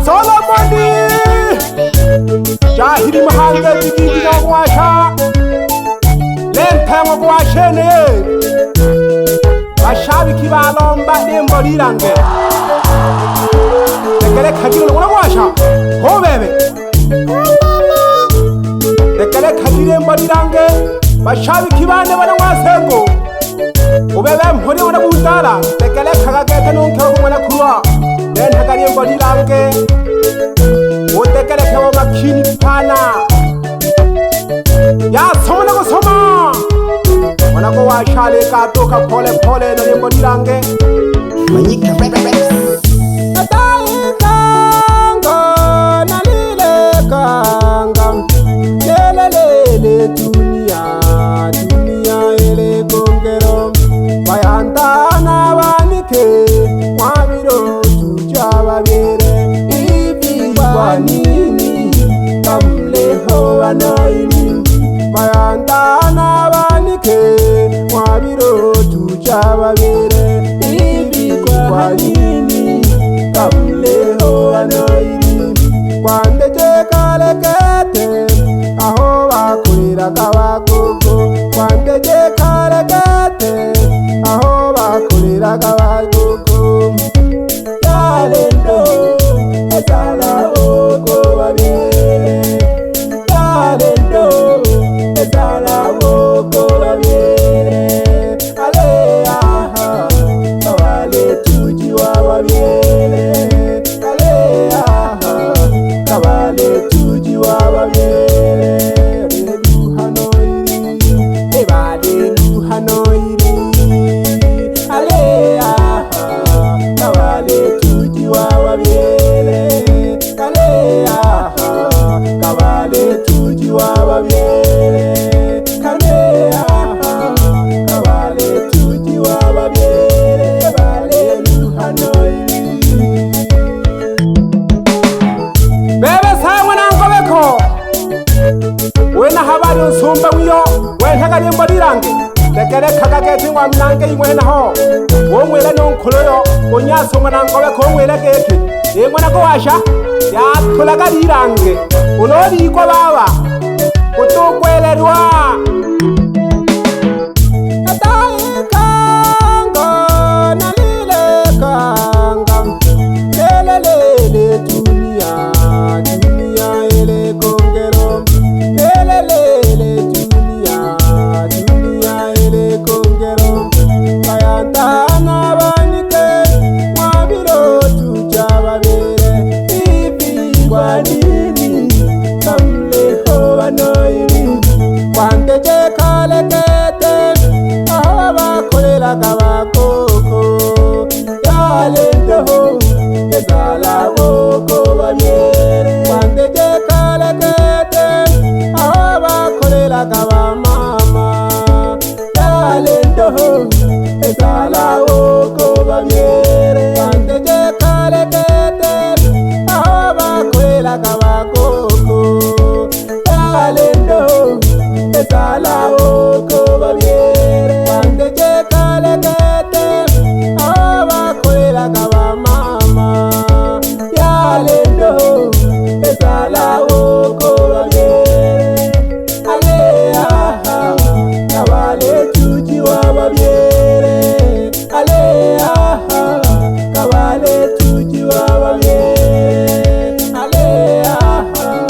Solomoni Jahiri mahanga jigiti na kwasha Lempema kwashene Bashabiki balomba imbolirange Tekele kajiro ngona kwasha Ho bebe Tekele kajiro imbolirange Bashabiki bane bana wasengo Ubebe mpori wana butala Tekele kagagete nunkero kumwana kurwa Nentagari imbolirange Utekele kewa makini pana Ya somana ko soma Wana ko washale katoka pole pole na imbolirange Manyika Atai kanga na lile kanga Lele dunia ele kongero Bayandana banike Mwabiro tujababere Ibi kwa nini Kamleho wanaini Bayandana banike Mwabiro tujababere Ibi kwa nini Kamleho wanaini Kwandeje kalekete Aho bakurira kabagogo Kwandeje kalekete Aho bakurira kabagogo Yalendo Ezala oko babire Yalendo Ezala oko babire Ale aha Kawale tuji wa babire Ale aha Kawale tuji wa babire Sumba wiyo wentagari imbolirange Tekele kagageti wa mnange ingwena ho Wongwele nonkuloyo Unyasonga na ngobe kongwele geki Ingwena ko washa Ya tulagarirange Ulori kwa baba Utukwelelwa Atai kanga na lile kanga Lele dunia ele kongero Lele dunia ele kongero Bayandana banike Mwabiro tujababere Ibi kwa nini Kamleho wanoiri Kwandeje kalekete Aho bakorera kabakoko Yalendo Ezala oko babere Kwandeje kalekete Aho bakorera kabamama Yalendo Ezala oko babere Kwandeje kalekete Aho bakorera kabakoko Yalendo Ezala oko babere Kwandeje kalekete Aho bakorera kabamama Yalendo Ezala oko babere Ale aha Kawale tuji wa babere Ale aha Kawale tuji wa babere Ale aha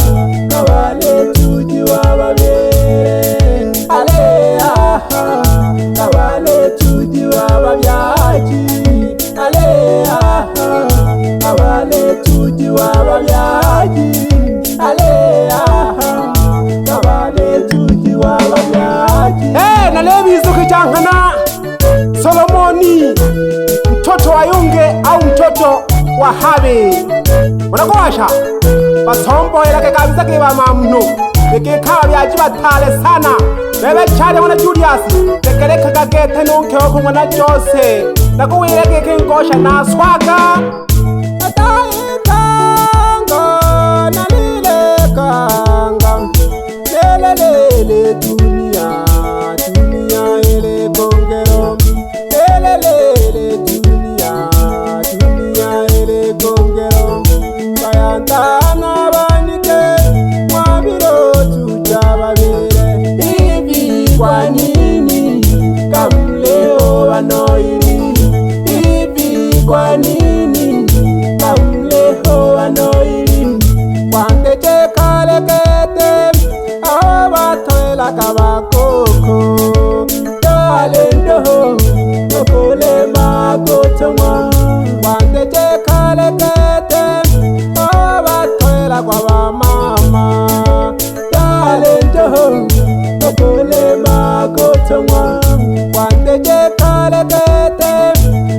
Kawale tuji wa babere Ale aha Kawale tuji wa babyaji Ale aha Kawale tuji wa babyaji Ale aha Kawale tuji wa babyaji Nalebi izuki jankana Solomoni Mtoto wa Yunge au mtoto wa Habe Unakowasha Basombo elake kabisa kiwa mamnu Ikikawa vyaji batale sana Bebe chale wana Julius Tekele kagagete nunkeho kumwana Jose Nakuwileke kingosha na swaga Atai kanga na lile kanga Lele dunia ele kongero Lele dunia kwa nini kamleho anoili wanteje kalekete awatoela kabakoko dalendo okole magotomwa wanteje kalekete awatoela kwa mama dalendo okole magotomwa wanteje kalekete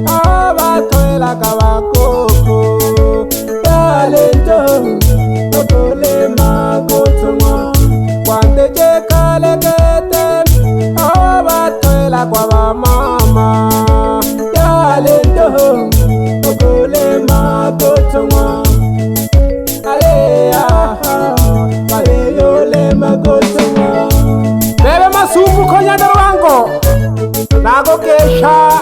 awatoela kabakoko dalendo okole magotomwa wanteje kalekete awatoela kwa mama dalendo okole magotomwa ale yole magotomwa bebe masuku konyana rwango nago kesha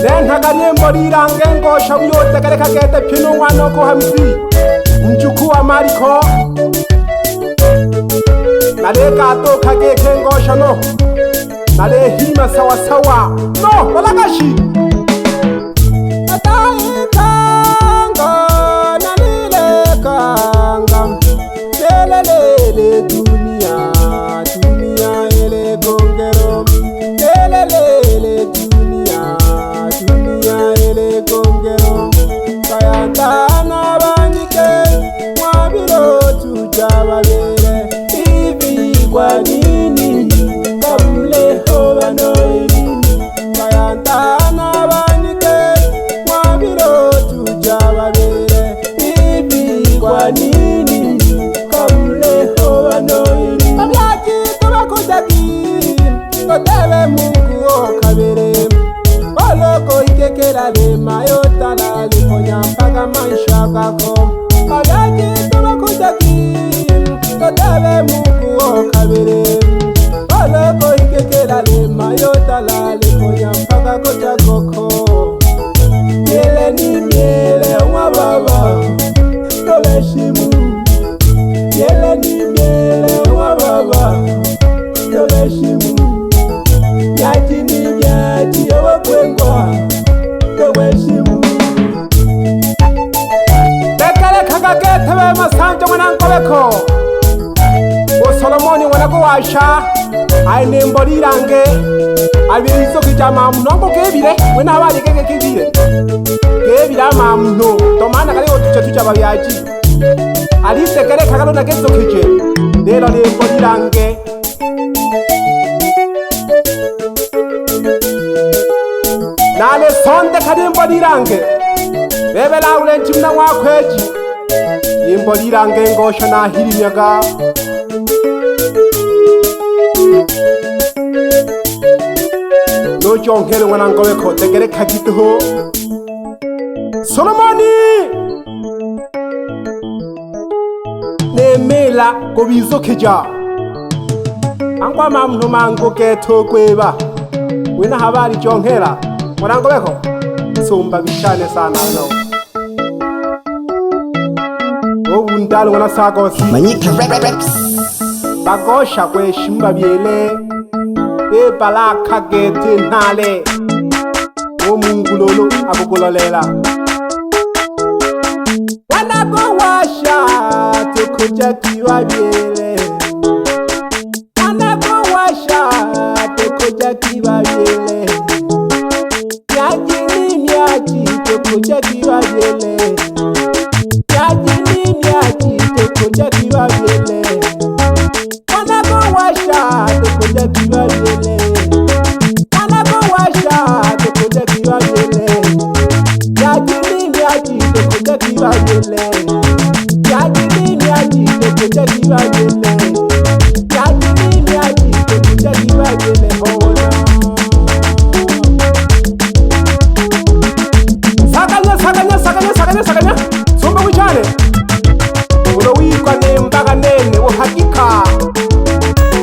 nentagariembo rirange ngosha uyotegereka gete pino mwana ko hamsi mjuku wa mariko nale gato kageke ngosha no nale hima sawa sawa no balagashi atai kanga nalile kanga lelele dunia ele gongero lelele dunia ele gongero bayandana bandike mwabiro tujababere hivi kwa nini kamleho banoili bayandana bandike mwabiro tujababere hivi kwa nini kamleho banoili abyaki tubakudagi kotebe Mungu okabere oloko ikekela le mayotala le konya mpaka maisha kako abyaki tubakudagi kotebe Mungu okabere oloko ikekela le mayotala le konya mpaka kocha koko yele ni miele wa baba tobeshimu yele ni miele wa baba tobeshimu yaji ni yaji owa kwengwa tobeshimu bekale kagagete we masanje mwana nkobeko o Solomoni wana ko washa aine mbolirange abirizo kijama munongo kebire wena abali keke kibire kebira mamno tomana kale otucha babyaji ali sekere kagalo na kezo kije lelo le mbolirange nale sonde kadi mbolirange bebe laule nchimna wakweji imbolirange ngosha na hirimyaga no jonkere wana ngobeko tegere kagituho Solomoni nemela kobizo keja angwa mamno mango keto kweba wena habari jonkera wana ngobeko sumba bishane sana no obundalo wana sagosi Manyika reps bagosha kwe shimba biele balaka gete nale omungulolo akukololela wanako washa tukuja kiwa biele wanako washa tukuja kiwa biele yaji ni miaji tukuja kiwa biele yaji ni miaji tukuja kiwa biele wanako washa tukuja kiwa biele sakanya sumba wichane ulo wikwa ne mbaga nene uhakika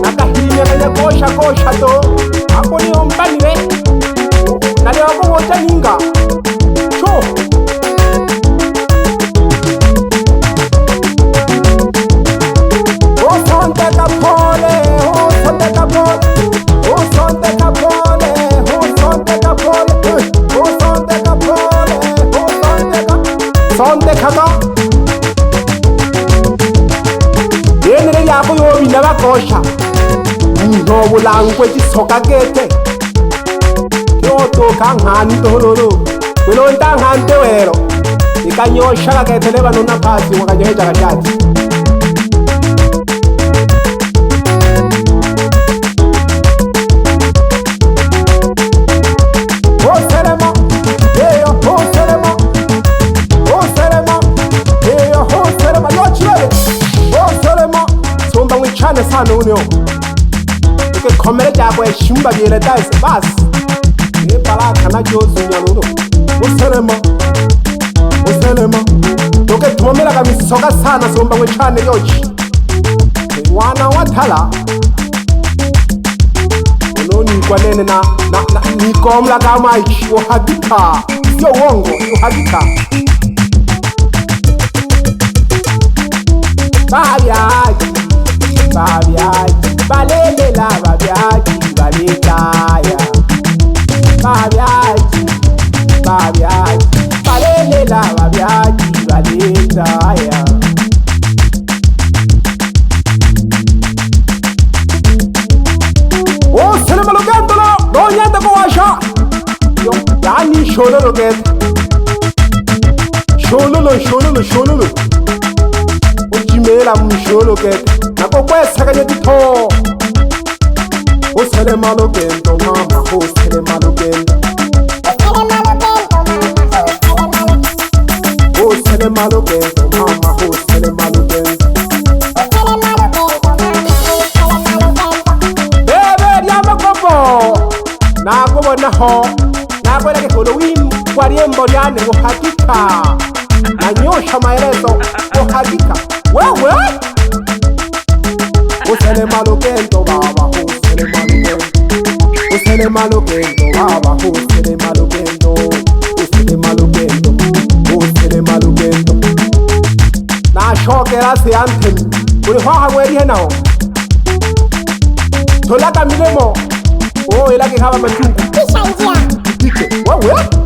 nakahinya kanya kosha to hapo ni ombanire nale wako wocha ninga cho bulangwe tisoka kete yoto kanghani tololo welo ntangante welo ikanyosha ka kete le banona phasi wakanyeja kashati chane sana unyo ke komere jakwe shumba yele dais bas e pala kana jozu nyaluno uselema toke tumomela kamisoka sana somba we chane yochi wana wathala unoni kwanene na nikomla kama ichi uhakika sio uongo uhakika babiaji balelela babiaji baletaya babiaji balelela babiaji baletaya o selema logandolo donyanda kwasha yo yani shololo get shololo ujimela msholo get nako kwesakanye titho usele malogendo mama usele malogendo usele malogendo mama usele malogendo bebe yama kopo nako bona ho nako leke kolo wim kwariembo lyane uhakika nanyosha maelezo uhakika wewe usele malogendo baba usele malogendo baba usele malogendo na shokera se anthem uri haha weri henao tolaka milemo o elake haba machungu kisha njia dike wewe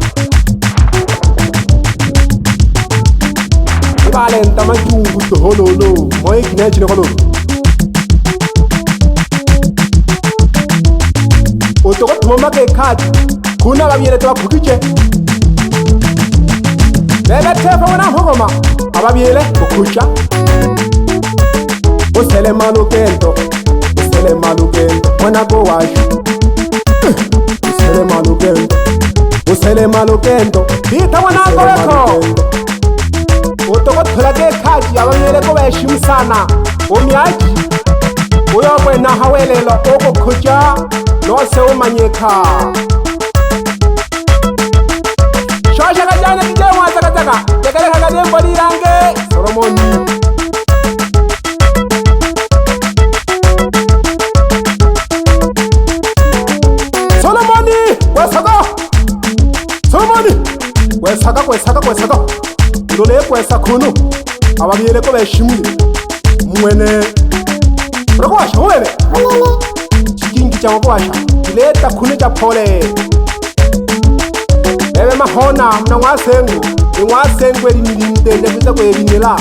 ibale ntamachungu tohololo moye kinechi nekolo otoko tumoma ke kati kuna babyele twakukiche bebe tefa wana hogoma ababyele okucha usele malugendo mwana go washu usele malugendo bita wana go weko otoko tulage kati ababyele ko beshimu sana omyaji uyo bwena hawelelo okukucha nose umanyeka shosha kajana kijemwa takataka tekele kakadembo lirange Solomoni kwesaka ilole kwesa kuno ababyele ko beshimwe mwene uragwasha wele chikingi cha wagwasha ileta kune cha pole bebe mahona mna ngwasengu elimilinde nebuza kwe binela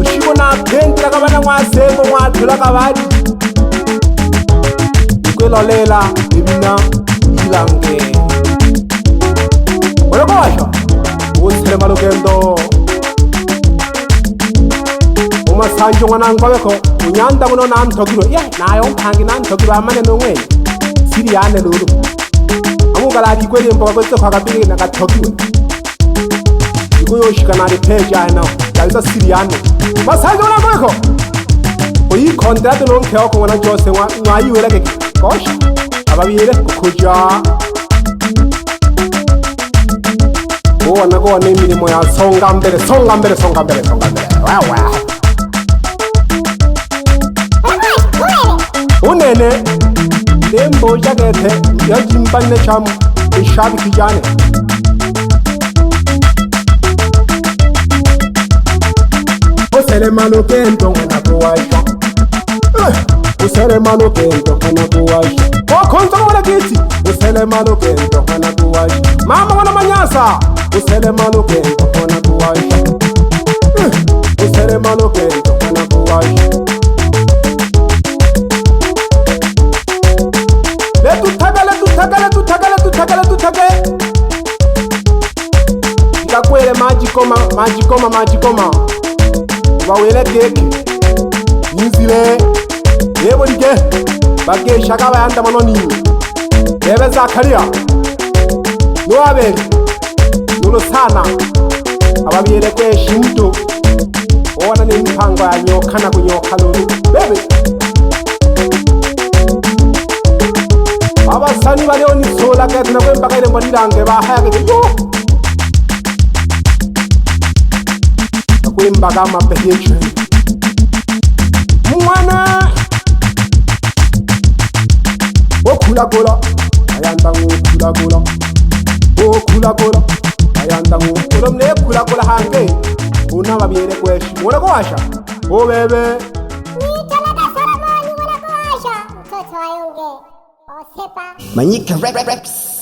ushiko na pendra kabana ngwasengu ngwathula kabadi kwelolela ibina ilange uragwasha usele malugendo umasanjo ngwanangwabeko unyanda kuno nantokiro nayo mpangi nantokiro amane nongwe siri yane lulu amugalari kweli mboga kwese kwa kabiri na katokiwe ikuyoshika na repeja hano yabiza siri yane masanjo ngwanangwabeko uyi kontrate nonkeo ko ngwana jose ngwayiweleke kosha ababyele kukuja uwana ko imirimo ya songa mbere wawa unene lembo jagete yajimbane cham ishabi kijane usele malugendo ngwana kuwaisha usele malugendo ngwana kuwaisha wakonza ngwana kiti usele malugendo ngwana kuwaisha mama wana manyasa usele malugendo ngwana kuwaisha usele malugendo ngwana kuwaisha majikoma bawele keke inzile yebo like bagesha kabayanda manoni bebe Zakaria Noabeli nulo sana ababiyele kweshi mtu ona ni mpango ya nyoka na kunyoka lulu bebe abasani baleo ni sola kete na kwemba ile mbalirange bahaya kete yo kwemba kama peheche mwana okula kola ayanda ngukula kola okula kola ayanda ngukula mne kula kola hange una babiere kweshi mwana kwasha o bebe Manyika Rex.